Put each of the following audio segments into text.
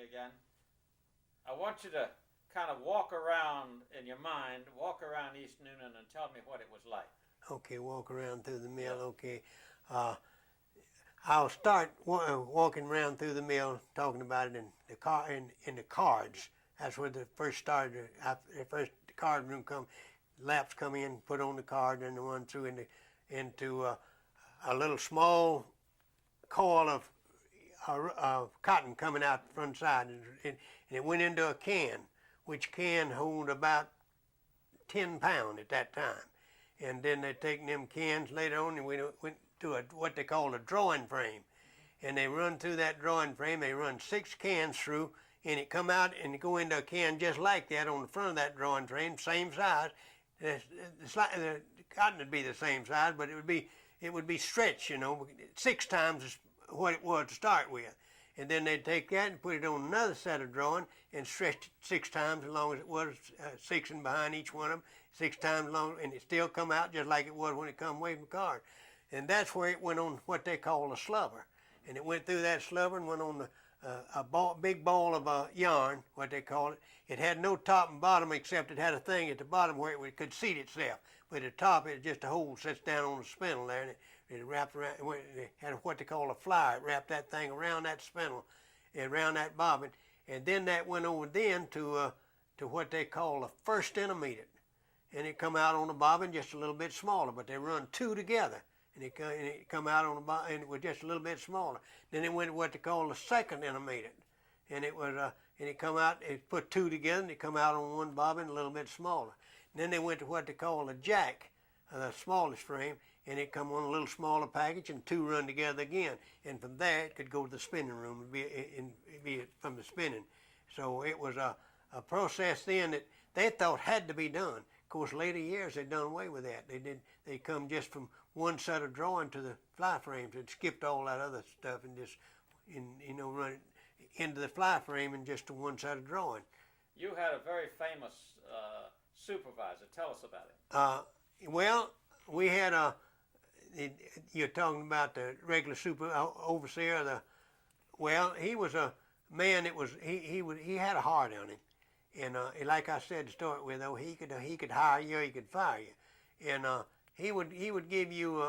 you again. I want you to kind of walk around in your mind, walk around East Noonan and tell me what it was like. Okay, walk around through the mill. Okay, I'll start walking around through the mill, talking about it in the cards. That's where the first started. The first card room come, laps come in, put on the card, and the run through into a little small coil of cotton coming out the front side, and it went into a can, which can hold about 10 pounds at that time. And then they taken them cans later on, and we went to what they call a drawing frame, and they run through that drawing frame. They run 6 cans through, and it come out and go into a can just like that on the front of that drawing frame, same size. The cotton would be the same size, but it would be stretched, 6 times what it was to start with. And then they'd take that and put it on another set of drawing and stretch it 6 times as long as it was, 6 and behind each one of them, 6 times long, and it still come out just like it was when it come away from the card. And that's where it went on what they call a slubber. And it went through that slubber and went on big ball of yarn, what they call it. It had no top and bottom except it had a thing at the bottom where it could seat itself. But at the top, it just a hole sits down on the spindle there, and it wrapped around. It had what they call a flyer. It wrapped that thing around that spindle, and around that bobbin, and then that went over then to what they call a first intermediate, and it come out on the bobbin just a little bit smaller, but they run 2 together, and it come out on the bobbin, and it was just a little bit smaller. Then it went to what they call the second intermediate, and it was and it come out. It put 2 together, and it come out on one bobbin a little bit smaller. And then they went to what they call a jack, the smallest frame, and it come on a little smaller package, and 2 run together again. And from there, it could go to the spinning room and be from the spinning. So it was a process then that they thought had to be done. Of course, later years they done away with that. They come just from one set of drawing to the fly frames and skipped all that other stuff and just run it into the fly frame and just to one set of drawing. You had a very famous supervisor. Tell us about it. Well, we had you're talking about the regular overseer. Well, he was a man that was he had a heart on him, and like I said to start with, though, he could hire you, he could fire you, and he would give you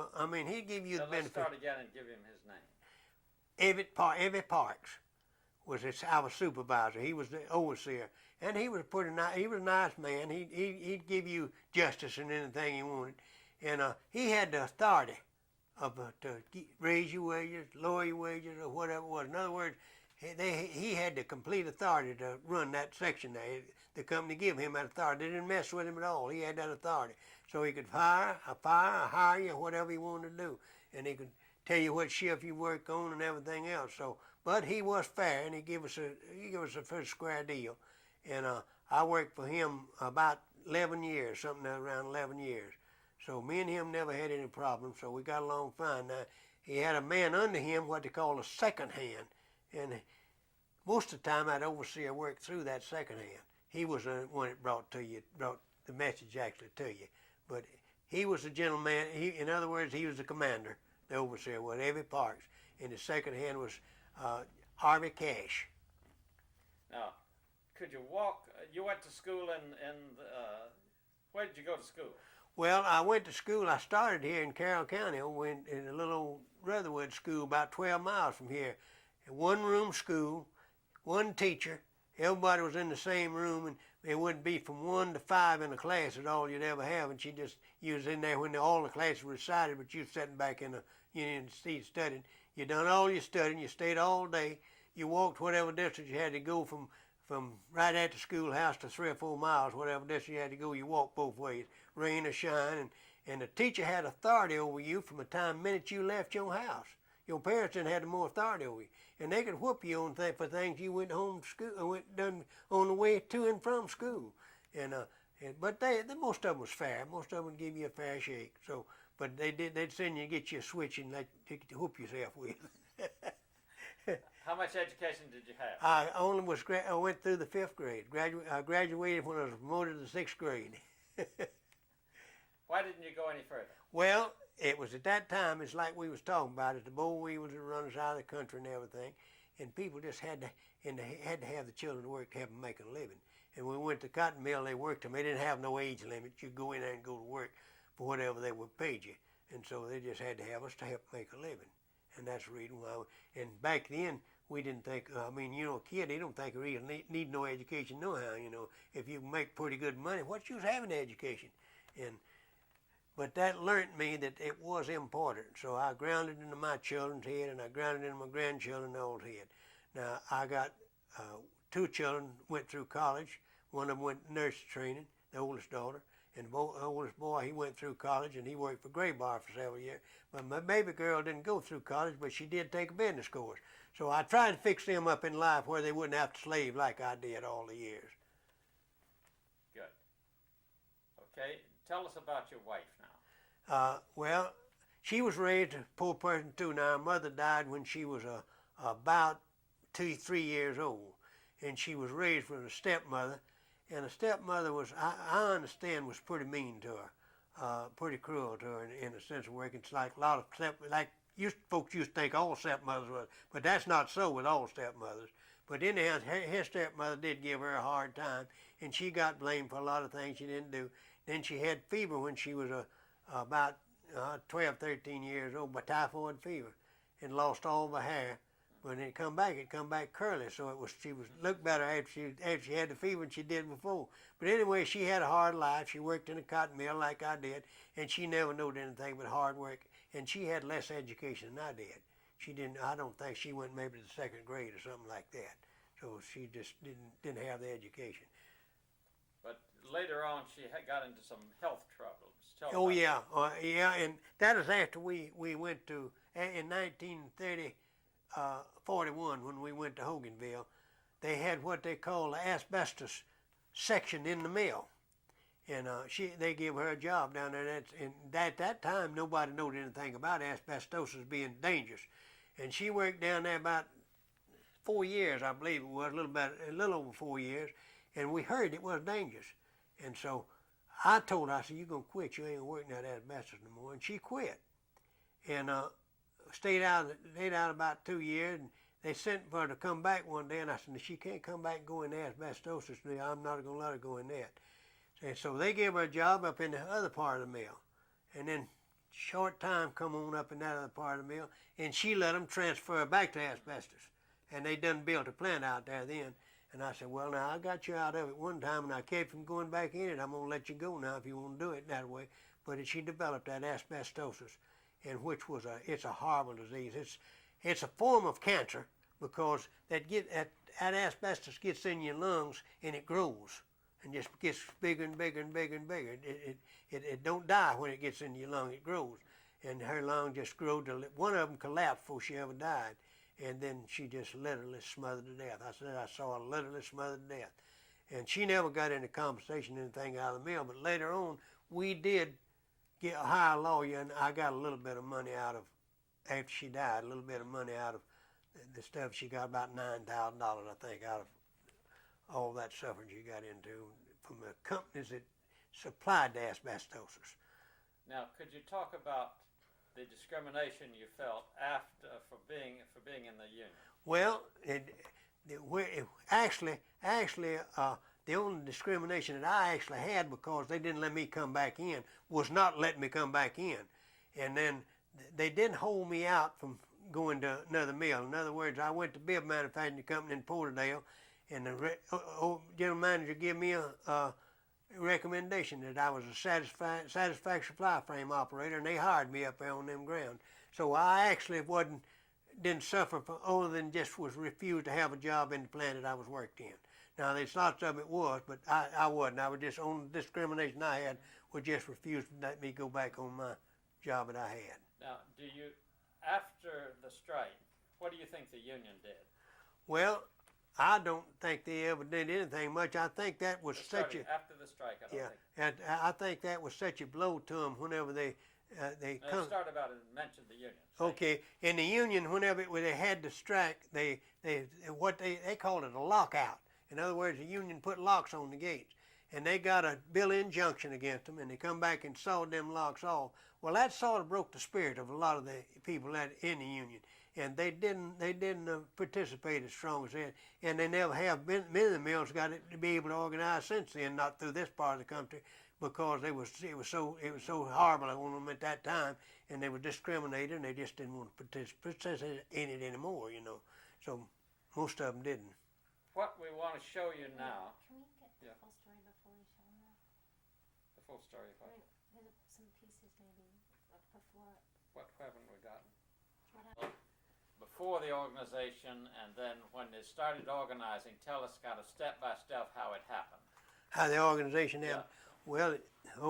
he'd give you the benefit. Let's start again and give him his name. Evitt Parks was our supervisor. He was the overseer, and he was he was a nice man. He'd give you justice in anything you wanted, and he had the authority to raise your wages, lower your wages, or whatever it was. In other words, he had the complete authority to run that section there. The company gave him that authority. They didn't mess with him at all. He had that authority, so he could hire you, whatever he wanted to do, and he could tell you what shift you work on and everything else. So, but he was fair, and he gave us a first square deal, and I worked for him about 11 years, something around 11 years. So me and him never had any problems, so we got along fine. Now, he had a man under him, what they call a second hand, and most of the time that overseer worked through that second hand. He was the one that brought the message actually to you. But he was the gentleman. In other words, he was the commander, the overseer was Evitt Parks, and the second hand was Harvey Cash. Now, could you walk? You went to school where did you go to school? Well, I went to school. I started here in Carroll County. I went in a little Rutherwood school about 12 miles from here. A one-room school, one teacher. Everybody was in the same room, and it wouldn't be from 1 to 5 in a class is all you'd ever have. And you was in there when all the classes were recited, but you was sitting back in the seat studying. You done all your studying. You stayed all day. You walked whatever distance you had to go from right at the schoolhouse to 3 or 4 miles, whatever distance you had to go. You walked both ways, rain or shine, and the teacher had authority over you from the minute you left your house. Your parents didn't have more authority over you, and they could whoop you on for things you went home to school, done on the way to and from school. But most of them was fair. Most of them would give you a fair shake. So, but they'd send you to get you a switch and let you whoop yourself with. How much education did you have? I went through the 5th grade. I graduated when I was promoted to the 6th grade. Why didn't you go any further? Well, it was at that time, it's like we was talking about it, the boll weevils that run us out of the country and everything. and people just had to have the children to work to help them make a living. And when we went to the cotton mill, they worked them. They didn't have no age limit. You go in there and go to work for whatever they would pay you. And so they just had to have us to help make a living. And that's the reason why. And back then, we didn't think, a kid, they don't think they really need no education nohow. If you make pretty good money, what's use having an education? But that learned me that it was important. So I grounded into my children's head, and I grounded into my grandchildren's old head. Now, I got 2 children went through college. One of them went nurse training, the oldest daughter. And the oldest boy, he went through college, and he worked for Graybar for several years. But my baby girl didn't go through college, but she did take a business course. So I tried to fix them up in life where they wouldn't have to slave like I did all the years. Good. Okay, tell us about your wife now. Well, she was raised a poor person too. Now, her mother died when she was about 3 years old. And she was raised with a stepmother. And the stepmother was, I understand, was pretty mean to her, pretty cruel to her in a sense of working. It's like a lot of folks used to think all stepmothers were, but that's not so with all stepmothers. But anyhow, her stepmother did give her a hard time, and she got blamed for a lot of things she didn't do. Then she had fever when she was about 12, 13 years old, by typhoid fever, and lost all the hair. When it come back curly, so she looked better after she had the fever than she did before. But anyway, she had a hard life. She worked in a cotton mill like I did, and she never knew anything but hard work. And she had less education than I did. She didn't. I don't think she went maybe to the 2nd grade or something like that. So she just didn't have the education. But later on, she got into some health troubles. Oh yeah, and that is after we went to in 1930. 41 when we went to Hoganville, they had what they call the asbestos section in the mill, and they gave her a job down there. And at that time, nobody knew anything about asbestosis being dangerous, and she worked down there about 4 years, I believe it was, a little over 4 years, and we heard it was dangerous, and so I told her, I said, "You're gonna quit. You ain't working that asbestos no more," and she quit, and stayed out about 2 years, and they sent for her to come back one day, and I said, "She can't come back and go in asbestosis. I'm not going to let her go in that." And so they gave her a job up in the other part of the mill, and then short time come on up in that other part of the mill, and she let them transfer her back to asbestos, and they done built a plant out there then. And I said, "Well, now I got you out of it one time, and I kept from going back in it. I'm going to let you go now if you want to do it that way." But she developed that asbestosis, and which was it's a horrible disease. It's a form of cancer because that asbestos gets in your lungs and it grows and just gets bigger and bigger and bigger and bigger. It don't die when it gets in your lung. It grows, and her lung just grew till one of them collapsed before she ever died, and then she just literally smothered to death. I said I saw her literally smothered to death, and she never got any compensation or anything out of the mill. But later on, we did hire a lawyer, and I got a little bit of money out of, after she died, a little bit of money out of the stuff she got, about $9,000, I think, out of all that suffering she got into from the companies that supplied the asbestosis. Now, could you talk about the discrimination you felt after for being in the union? Well, the only discrimination that I actually had, because they didn't let me come back in, was not letting me come back in. And then they didn't hold me out from going to another mill. In other words, I went to bib manufacturing company in Porterdale, and the general manager gave me a recommendation that I was a satisfactory fly frame operator, and they hired me up there on them grounds. So I actually didn't suffer other than just was refused to have a job in the plant that I was worked in. Now, there's lots of it was, but I wasn't. I was just, on the discrimination I had, was just refused to let me go back on my job that I had. Now, after the strike, what do you think the union did? Well, I don't think they ever did anything much. I think that was after the strike, I don't think. And I think that was such a blow to them whenever they come. Start about it and mention the union. Okay, in the union, whenever they had the strike, they called it a lockout. In other words, the union put locks on the gates, and they got a bill of injunction against them, and they come back and sawed them locks off. Well, that sort of broke the spirit of a lot of the people in the union. and they didn't participate as strong as that, and they never have been. Many of the mills got it to be able to organize since then, not through this part of the country, because it was so horrible on them at that time, and they were discriminated, and they just didn't want to participate in it anymore, you know. So most of them didn't. What we want to show you now. Can we get the full story before we show them that? The full story of what? There's some pieces maybe before. What haven't we gotten? What happened? Before the organization, and then when they started organizing, tell us kind of step by step how it happened. How the organization happened? Yeah. Well,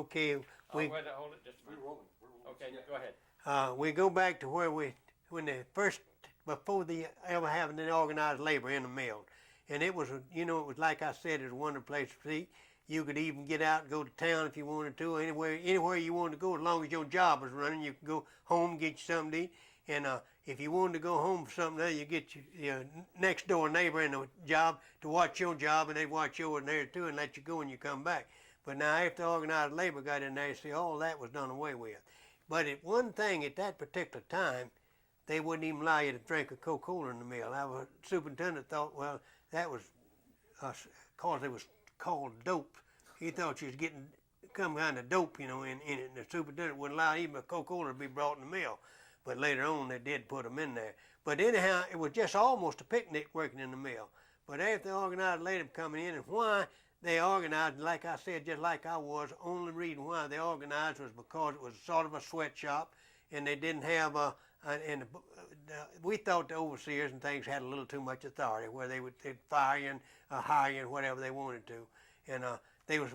okay. Wait, hold it just a minute. We're rolling. Okay, yeah. Go ahead. We go back to when they first, before they ever having the organized labor in the mill. And it was, you know, it was like I said, it was a wonderful place to see. You could even get out and go to town if you wanted to, anywhere you wanted to go, as long as your job was running. You could go home, get you something to eat. And if you wanted to go home for something, you get your next door neighbor in the job to watch your job, and they'd watch yours in there too and let you go when you come back. But now after organized labor got in there, see, all that was done away with. But one thing at that particular time, they wouldn't even allow you to drink a Coca-Cola in the mill. Our superintendent thought, well, that was because it was called dope. He thought you was getting some kind of dope, you know, in it. And the superintendent wouldn't allow even a Coca-Cola to be brought in the mill. But later on, they did put them in there. But anyhow, it was just almost a picnic working in the mill. But after the organized labor coming in, and why they organized, like I said, just like I was, only reason why they organized was because it was sort of a sweatshop, and they didn't have we thought the overseers and things had a little too much authority, where they'd fire you and hire you and whatever they wanted to. And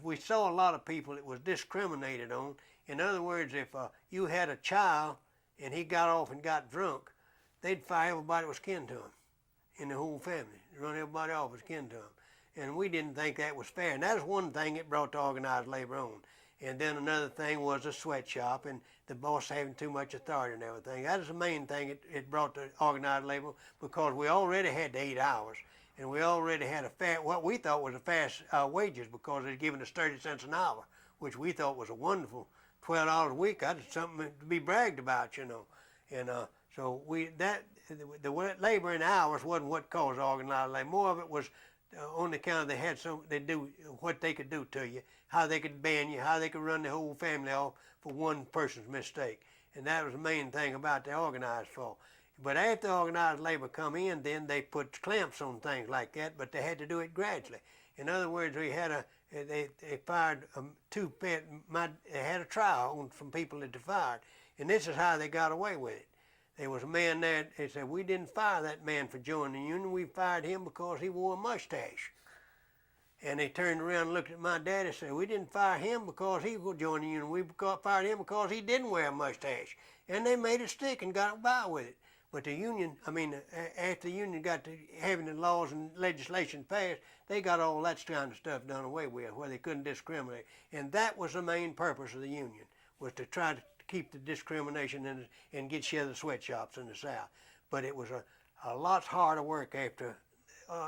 we saw a lot of people that was discriminated on. In other words, if you had a child and he got off and got drunk, they'd fire everybody that was kin to him in the whole family, run everybody off as kin to him. And we didn't think that was fair. And that was one thing that brought the organized labor on. And then another thing was a sweatshop and the boss having too much authority and everything. That is the main thing it brought the organized labor, because we already had the 8 hours, and we already had what we thought was a fast wages, because they'd given us 30 cents an hour, which we thought was a wonderful $12 a week. That's something to be bragged about, you know. And so the labor in hours wasn't what caused organized labor. More of it was on the account they do what they could do to you, how they could ban you, how they could run the whole family off for one person's mistake. And that was the main thing about the organized for. But after organized labor come in, then they put clamps on things like that, but they had to do it gradually. In other words, they fired they had a trial on some people that they fired, and this is how they got away with it. There was a man there, they said, we didn't fire that man for joining the union, we fired him because he wore a mustache. And they turned around and looked at my dad and said, we didn't fire him because he would join the union, we fired him because he didn't wear a mustache. And they made it stick and got by with it. But the union, after the union got to having the laws and legislation passed, they got all that kind of stuff done away with, where they couldn't discriminate. And that was the main purpose of the union, was to try to keep the discrimination and get rid of the sweatshops in the South. But it was a lot harder work after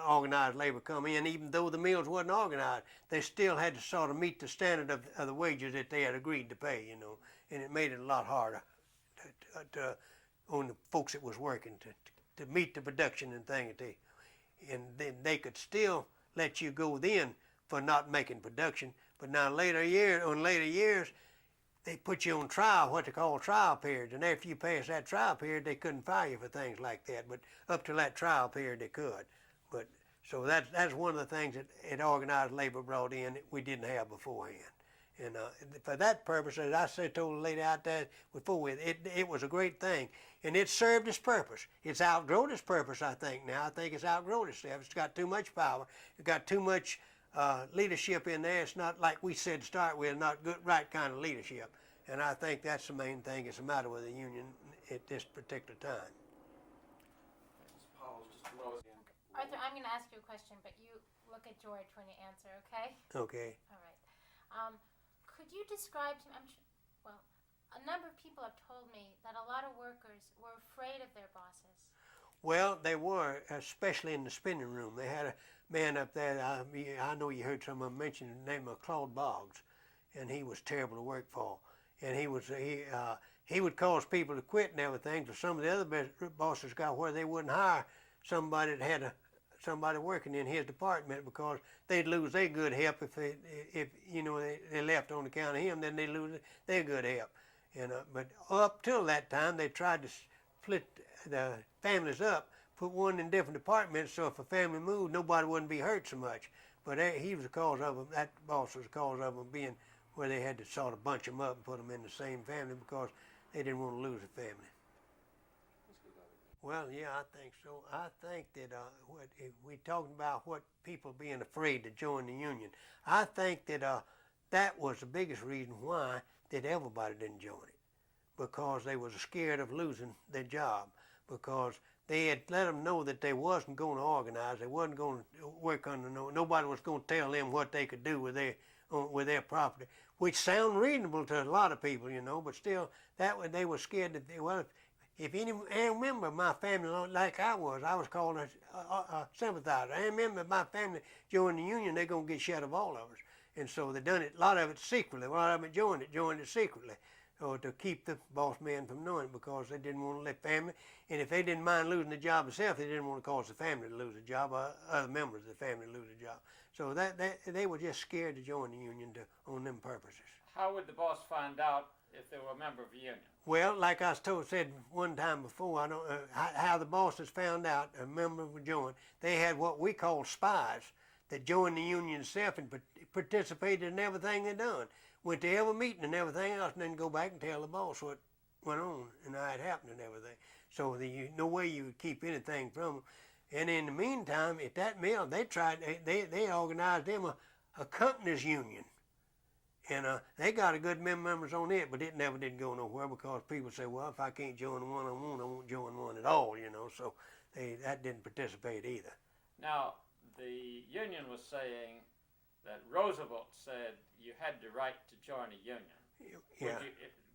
organized labor come in. Even though the mills wasn't organized, they still had to sort of meet the standard of the wages that they had agreed to pay, you know. And it made it a lot harder on the folks that was working to meet the production and things. And then they could still let you go then for not making production. But now later years, they put you on trial, what they call trial periods. And after you pass that trial period, they couldn't fire you for things like that. But up to that trial period, they could. But so that's one of the things that organized labor brought in that we didn't have beforehand. And for that purpose, as I told the lady out there before, it was a great thing. And it served its purpose. It's outgrown its purpose, I think, now. I think it's outgrown itself. It's got too much power. It's got too much leadership in there. It's not, like we said to start with, not good, right kind of leadership. And I think that's the main thing that's the matter with the union at this particular time. Arthur, I'm going to ask you a question, but you look at George when you answer, okay? Okay. All right. Could you describe to me, a number of people have told me that a lot of workers were afraid of their bosses. Well, they were, especially in the spinning room. They had a man up there, I know you heard someone mention the name of Claude Boggs, and he was terrible to work for. and he would cause people to quit and everything. So some of the other bosses got where they wouldn't hire somebody that had somebody working in his department because they'd lose their good help if they left on account of him. Then they lose their good help. And but up till that time, they tried to split the families up, put one in different departments, so if a family moved, nobody wouldn't be hurt so much. But he was the cause of them. That boss was the cause of them being where they had to sort of bunch them up and put them in the same family because they didn't want to lose a family. Well, yeah, I think so. I think that if we talking about what people being afraid to join the union, I think that that was the biggest reason why that everybody didn't join it, because they was scared of losing their job, because they had let them know that they wasn't going to organize, they wasn't going to work under nobody was going to tell them what they could do with their property, which sound reasonable to a lot of people, but still that way they were scared that if any member of my family, like I was called a sympathizer. Any member of my family joined the union, they're going to get shut of all of us. And so they done it, a lot of it secretly. A lot of them joined it secretly, to keep the boss man from knowing it, because they didn't want to let family. And if they didn't mind losing the job themselves, they didn't want to cause the family to lose a job, or other members of the family to lose a job. So they were just scared to join the union on them purposes. How would the boss find out if they were a member of a union? Well, like I said one time before, I don't how the bosses found out a member would join. They had what we call spies that joined the union itself and participated in everything they done. Went to every meeting and everything else, and then go back and tell the boss what went on and how it happened and everything. So no way you would keep anything from them. And in the meantime, at that mill, they organized them a company's union. And they got a good many members on it, but it never did go nowhere because people say, well, if I can't join one I won't join one at all, So that didn't participate either. Now, the union was saying that Roosevelt said you had the right to join a union. Yeah.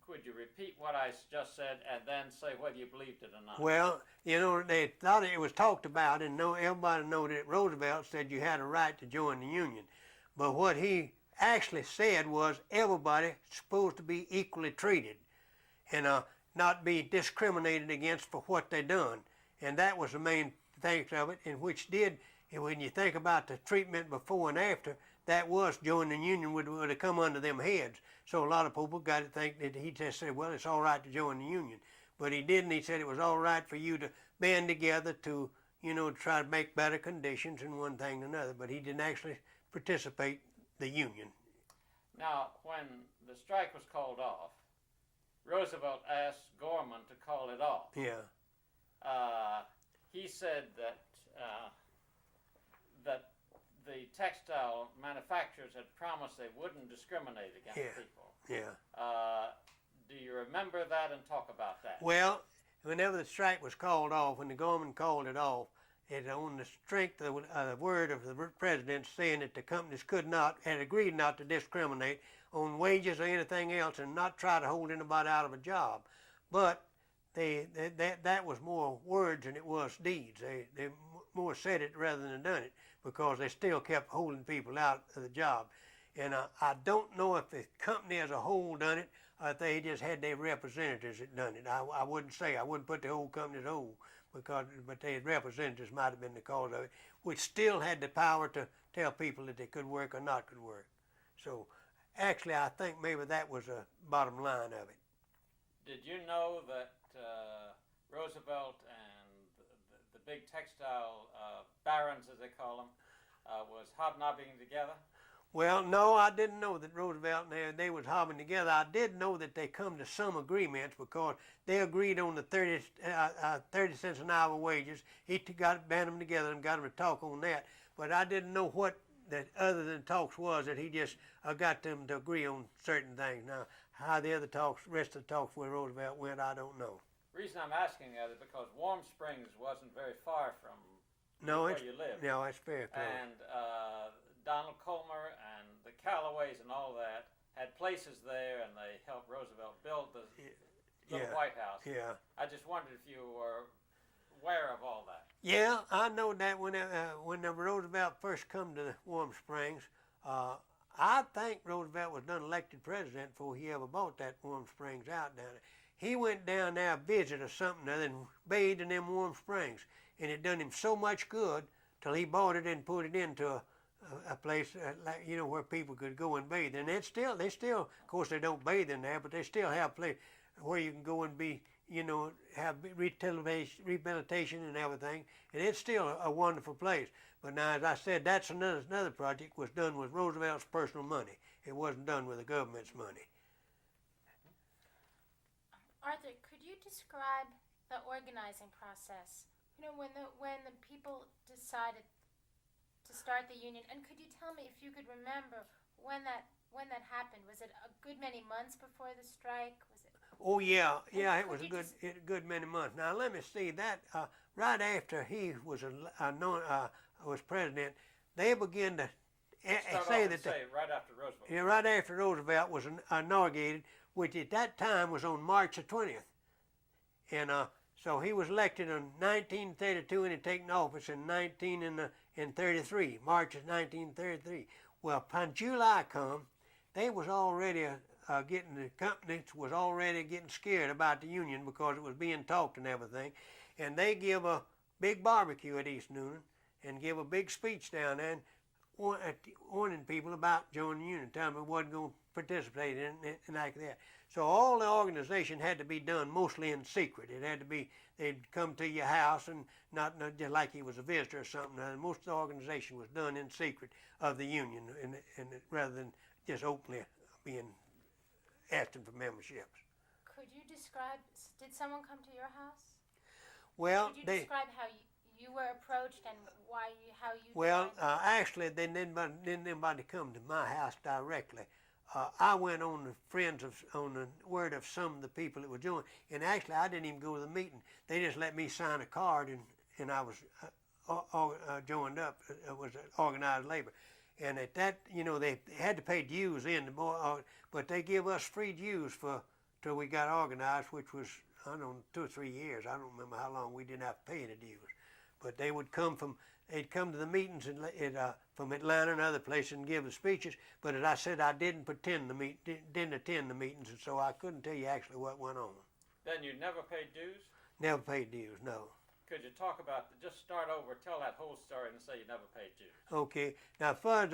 Could you repeat what I just said and then say whether you believed it or not? Well, they thought it was talked about, and everybody knew that Roosevelt said you had a right to join the union. But what he actually said was everybody supposed to be equally treated and not be discriminated against for what they done. And that was the main thing of it, and which did, when you think about the treatment before and after, that was joining the union would have come under them heads. So a lot of people got to think that he just said, well, it's all right to join the union. But he didn't. He said it was all right for you to band together to, try to make better conditions and one thing and another. But he didn't actually participate the union. Now, when the strike was called off, Roosevelt asked Gorman to call it off. Yeah. He said that the textile manufacturers had promised they wouldn't discriminate against people. Yeah. Do you remember that and talk about that? Well, whenever the strike was called off, when the Gorman called it off, it on the strength of the word of the president saying that the companies had agreed not to discriminate on wages or anything else and not try to hold anybody out of a job. But that was more words than it was deeds. They more said it rather than done it, because they still kept holding people out of the job. And I don't know if the company as a whole done it, or if they just had their representatives that done it. I wouldn't put the whole company as a whole, but their representatives might have been the cause of it, which still had the power to tell people that they could work or not could work. So actually, I think maybe that was the bottom line of it. Did you know that Roosevelt and the big textile barons, as they call them, was hobnobbing together? Well, no, I didn't know that Roosevelt and they was hobbing together. I did know that they come to some agreements because they agreed on the 30 cents an hour wages. He band them together and got them to talk on that. But I didn't know what that other than talks was, that he just got them to agree on certain things. Now, how the rest of the talks with Roosevelt went, I don't know. The reason I'm asking that is because Warm Springs wasn't very far from where you lived. No, it's very close. And Donald Colmer and the Callaways and all that had places there, and they helped Roosevelt build the little White House. Yeah. I just wondered if you were aware of all that. Yeah, I know that when Roosevelt first come to Warm Springs, I think Roosevelt was done elected president before he ever bought that Warm Springs out down there. He went down there, visit or something, and bathed in them Warm Springs, and it done him so much good till he bought it and put it into a place like, you know, where people could go and bathe. And they still, of course, they don't bathe in there, but they still have place where you can go and be, you know, have rehabilitation and everything. And it's still a wonderful place. But now, as I said, that's another project was done with Roosevelt's personal money. It wasn't done with the government's money. Arthur, could you describe the organizing process? You know, when the people decided to start the union, and could you tell me if you could remember when that happened? Was it a good many months before the strike? Was it? Oh yeah, it was a good many months. Now let me see that right after he was was president, they began to say that right after Roosevelt. Yeah, right after Roosevelt was inaugurated, which at that time was on March the 20th, and so he was elected in 1932 and had taken office in 1933, March of 1933. Well, upon July come, they was already the companies was already getting scared about the union because it was being talked and everything, and they give a big barbecue at East Noonan and give a big speech down there and warning people about joining the union, telling them it wasn't going to participate in it and like that. So all the organization had to be done mostly in secret. It had to be, they'd come to your house and not just like he was a visitor or something. And most of the organization was done in secret of the union, and rather than just openly being asking for memberships. Could you describe, did someone come to your house? Well, could you describe how you were approached and how you Well, actually, they didn't anybody come to my house directly. I went on the word of some of the people that were joining, and actually I didn't even go to the meeting. They just let me sign a card, and I was joined up. It was organized labor, and at that, you know, they had to pay dues but they give us free dues till we got organized, which was, I don't know, 2 or 3 years. I don't remember how long we didn't have to pay any dues. But they would they'd come to the meetings from Atlanta and other places and give the speeches. But as I said, I didn't attend the meetings, and so I couldn't tell you actually what went on. Then you never paid dues? Never paid dues, no. Could you talk about, just start over, tell that whole story and say you never paid dues? Okay. Now, first,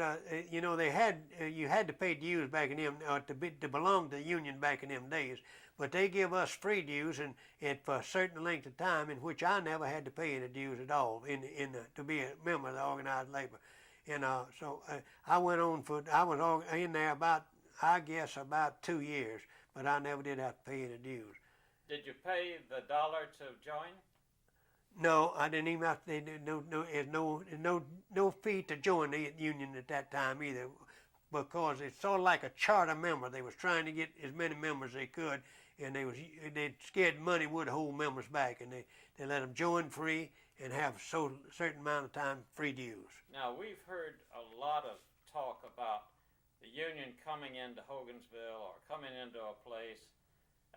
you know, you had to pay dues back in them, to belong to the union back in them days. But they give us free dues and for a certain length of time, in which I never had to pay any dues at all to be a member of the organized labor. And so I went on I was in there about 2 years, but I never did have to pay any dues. Did you pay the $1 to join? No, I didn't even have to. No fee to join the union at that time either, because it's sort of like a charter member. They was trying to get as many members as they could, and they scared money would hold members back, and they let them join free and have certain amount of time free dues. Now we've heard a lot of talk about the union coming into Hogansville or coming into a place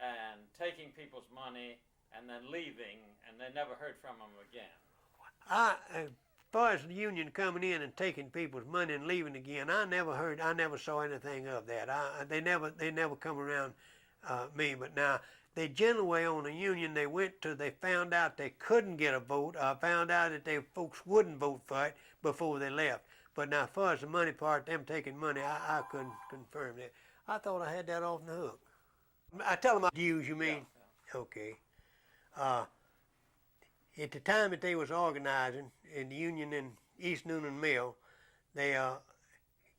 and taking people's money and then leaving, and they never heard from them again. As far as the union coming in and taking people's money and leaving again, I never saw anything of that. They never come around me. But now, they generally on the union they found out they couldn't get a vote, found out that folks wouldn't vote for it before they left. But now, as far as the money part, them taking money, I couldn't confirm that. I thought I had that off the hook. I tell them dues, you mean? Yeah. Okay. At the time that they was organizing in the union in East Noonan Mill, they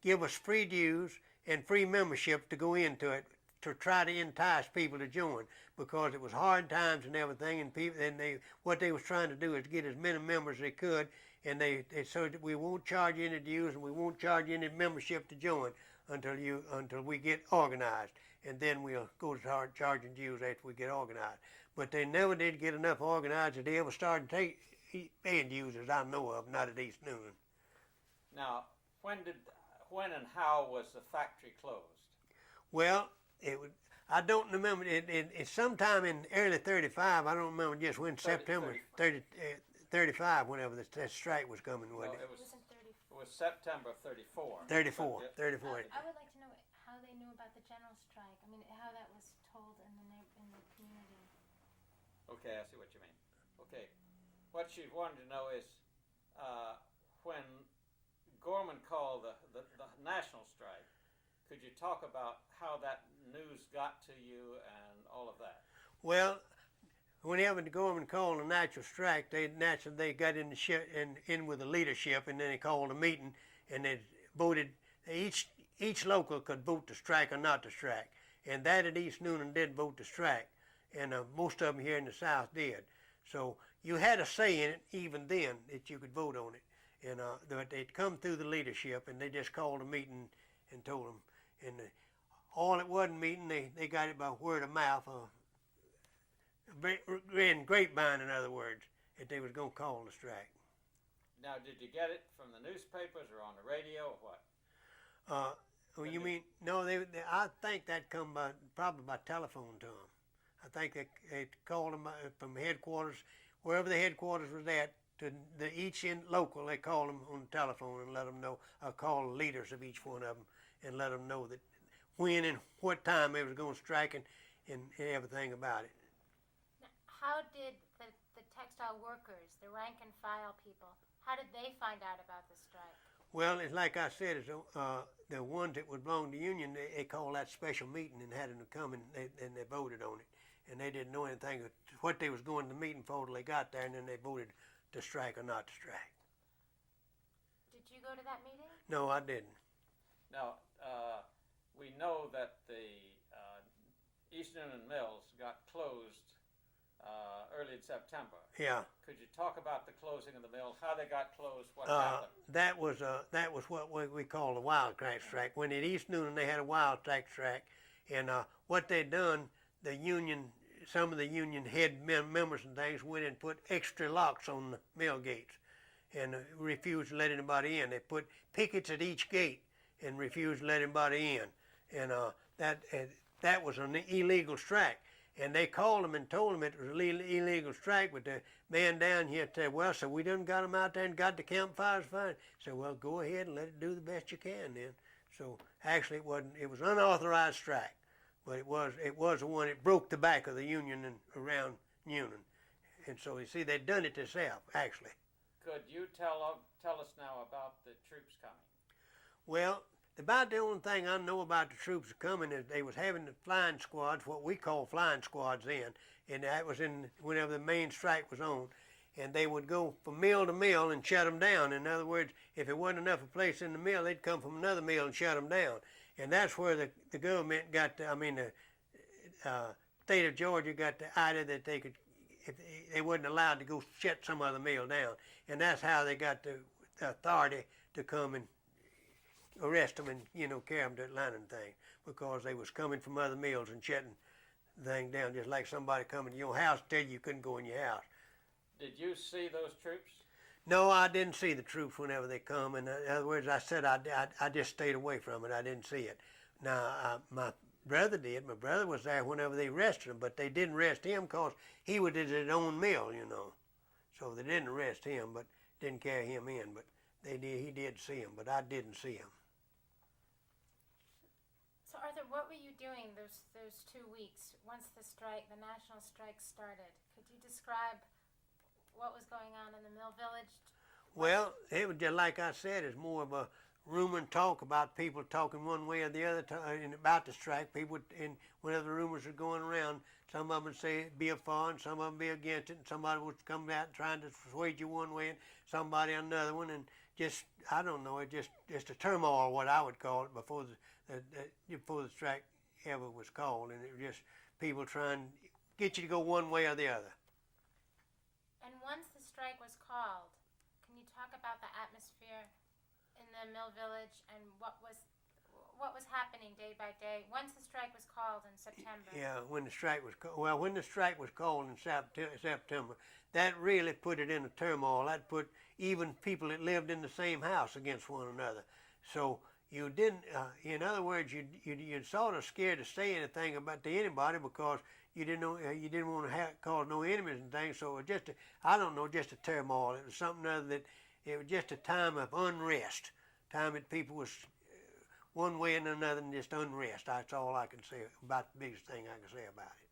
give us free dues and free membership to go into it to try to entice people to join, because it was hard times and everything, and what they was trying to do is get as many members as they could, and they so that we won't charge any dues and we won't charge any membership to join until we get organized, and then we'll go to start charging dues after we get organized. But they never did get enough organized that they ever started paying dues, as I know of, not at East Noonan. Now, when and how was the factory closed? Well, I don't remember. It's sometime in early '35. I don't remember just when. September 35, whenever that strike was coming. Well, was September 34. 34. I would like to know how they knew about the general strike. I mean, how that was told in the community. Okay, I see what you mean. Okay, what she wanted to know is when Gorman called the national strike, could you talk about how that news got to you and all of that? Well, whenever the government called a natural strike, they got in with the leadership, and then they called a meeting, and they voted. Each local could vote to strike or not to strike, and that at East Noonan did vote to strike, and most of them here in the South did. So you had a say in it even then that you could vote on it, and they'd come through the leadership, and they just called a meeting and told them, and all it wasn't meeting, they got it by word of mouth. In grapevine, in other words, that they was going to call the strike. Now, did you get it from the newspapers or on the radio or what? Well, you mean, no, I think that come probably by telephone to them. I think they called them from headquarters, wherever the headquarters was at, to each local, they called them on the telephone and let them know, call the leaders of each one of them and let them know that when and what time they was going to strike and everything about it. How did the textile workers, the rank and file people, how did they find out about the strike? Well, it's like I said, the ones that would belong to the union, they called that special meeting and had them to come and they voted on it. And they didn't know anything of what they was going to the meeting for till they got there, and then they voted to strike or not to strike. Did you go to that meeting? No, I didn't. Now, we know that the East Noonan Mills got closed early in September. Yeah. Could you talk about the closing of the mills, how they got closed, what happened? That was what we call the wildcat strike. When at East Noonan they had a wildcat strike, and what they done, the union, some of the union head members and things went and put extra locks on the mill gates, and refused to let anybody in. They put pickets at each gate and refused to let anybody in, and that was an illegal strike. And they called them and told them it was an illegal strike, but the man down here said, well, so we done got them out there and got the campfires fine. So, well, go ahead and let it do the best you can then. So actually it was unauthorized strike, but it was the one that broke the back of the union and around Noonan. And so you see, they'd done it themselves, actually. Could you tell us now about the troops coming? Well, about the only thing I know about the troops coming is they was having the flying squads, what we call flying squads then, and that was whenever the main strike was on, and they would go from mill to mill and shut them down. In other words, if it wasn't enough of a place in the mill, they'd come from another mill and shut them down. And that's where the government got, the state of Georgia got the idea that they could, if they wasn't allowed to go shut some other mill down. And that's how they got the authority to come and arrest them and, carry them to Atlanta and things, because they was coming from other mills and shutting the thing down, just like somebody coming to your house and tell you couldn't go in your house. Did you see those troops? No, I didn't see the troops whenever they come. In other words, I said I just stayed away from it. I didn't see it. Now, my brother did. My brother was there whenever they arrested him, but they didn't arrest him because he was at his own mill, So they didn't arrest him, but didn't carry him in. But they did. He did see him, but I didn't see him. So Arthur, what were you doing those 2 weeks once the national strike started? Could you describe what was going on in the mill village? Well, it was just like I said, it's more of a rumor and talk about people talking one way or the other about the strike. People, whenever the rumors are going around, some of them would say it'd be for and some of them be against it, and somebody would come out trying to persuade you one way and somebody another one, and just, I don't know, it just a turmoil, what I would call it, before the strike ever was called, and it was just people trying to get you to go one way or the other. And once the strike was called, can you talk about the atmosphere in the mill village and what was happening day by day once the strike was called in September? Yeah, when the strike was called in September, that really put it in a turmoil. That put even people that lived in the same house against one another. So you didn't, in other words, you're sort of scared to say anything about to anybody because you didn't want to cause no enemies and things. So it was just a turmoil. It was something other that It was just a time of unrest, time that people was one way and another and just unrest. That's all I can say about the biggest thing I can say about it.